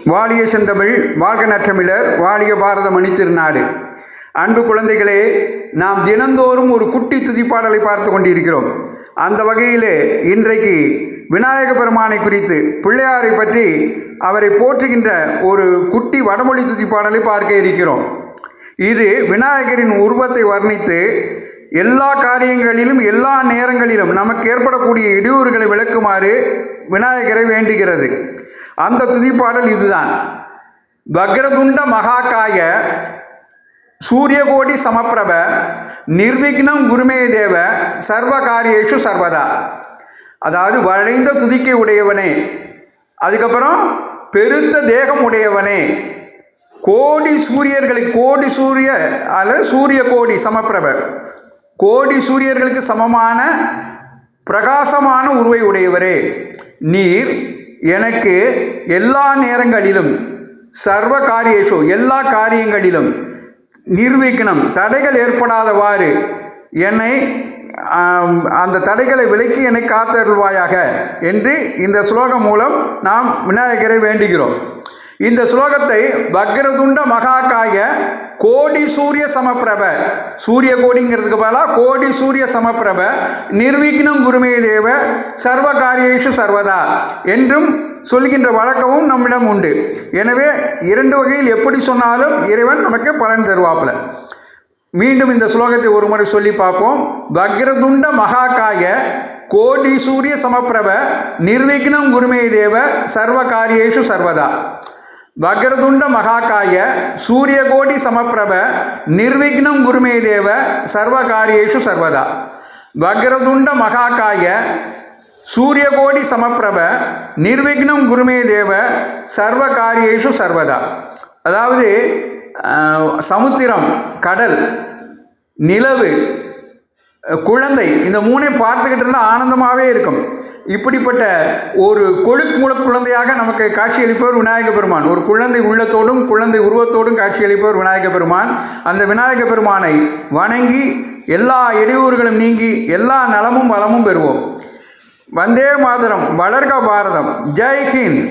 வாழிய செந்தமிழ், வாழ்க நற்றமிழர், வாழிய பாரத மணி திருநாடு. அன்பு குழந்தைகளே, நாம் தினந்தோறும் ஒரு குட்டி துதிப்பாடலை பார்த்து கொண்டிருக்கிறோம். அந்த வகையிலே இன்றைக்கு விநாயக பெருமானை குறித்து, பிள்ளையாரை பற்றி அவரை போற்றுகின்ற ஒரு குட்டி வடமொழி துதிப்பாடலை பார்க்க இருக்கிறோம். இது விநாயகரின் உருவத்தை வர்ணித்து எல்லா காரியங்களிலும் எல்லா நேரங்களிலும் நமக்கு ஏற்படக்கூடிய இடையூறுகளை விளக்குமாறு விநாயகரை வேண்டுகிறது. அந்த துதிப்பாடல் இதுதான். வக்ரதுண்ட மகாகாய சூரியகோடி சமப்பிரப நிர்விக்னம் குருமே தேவ சர்வ காரியேஷு சர்வதா. அதாவது வளைந்த துதிக்கை உடையவனே, அதுக்கப்புறம் பெருத்த தேகம் உடையவனே, கோடி சூரியர்களுக்கு கோடி சூரிய அல்லது சூரிய கோடி சமப்பிரப, கோடி சூரியர்களுக்கு சமமான பிரகாசமான உருவை உடையவரே, நீர் எனக்கு எல்லா நேரங்களிலும் சர்வ காரியேஷு எல்லா காரியங்களிலும் நிர்விக்னம் தடைகள் ஏற்படாதவாறு என்னை அந்த தடைகளை விலக்கி என்னை காத்தருள்வாயாக என்று இந்த ஸ்லோகம் மூலம் நாம் விநாயகரை வேண்டுகிறோம். இந்த ஸ்லோகத்தை வக்ரதுண்ட மகாகாய கோடி சூரிய சமப்பிரப, சூரிய கோடிங்கிறதுக்கு பதிலாக கோடி சூரிய சமப்பிரப நிர்விக்னம் குருமே தேவ சர்வ காரியேஷு சர்வதா என்றும் சொல்கின்ற வழக்கமும் நம்மிடம் உண்டு. எனவே இரண்டு வகையில் எப்படி சொன்னாலும் இறைவன் நமக்கு பலன் தருவாப்புல. மீண்டும் இந்த ஸ்லோகத்தை ஒரு முறை சொல்லி பார்ப்போம். வக்ரதுண்ட மகாகாய கோடி சூரிய சமப்பிரப நிர்விக்னம் குருமே தேவ சர்வ காரியேஷு சர்வதா. வக்ரதுண்ட மகாகாய சூரியகோடி சமப்பிரப நிர்விக்னம் குருமே தேவ சர்வ காரியேஷு சர்வதா. வக்ரதுண்ட மகாகாய சூரியகோடி சமப்பிரப நிர்விக்னம் குருமே தேவ சர்வ காரியேஷு சர்வதா. அதாவது சமுத்திரம், கடல், நிலவு, குழந்தை, இந்த மூணை பார்த்துக்கிட்டு இருந்தால் ஆனந்தமாகவே இருக்கும். இப்படிப்பட்ட ஒரு கொழுக்குமுழு குழந்தையாக நமக்கு காட்சியளிப்பவர் விநாயக பெருமான். ஒரு குழந்தை உள்ளத்தோடும் குழந்தை உருவத்தோடும் காட்சியளிப்பவர் விநாயக பெருமான். அந்த விநாயக பெருமானை வணங்கி எல்லா இடையூறுகளும் நீங்கி எல்லா நலமும் வளமும் பெறுவோம். வந்தே மாதரம், வளர்க பாரதம், ஜெய் ஹிந்த்.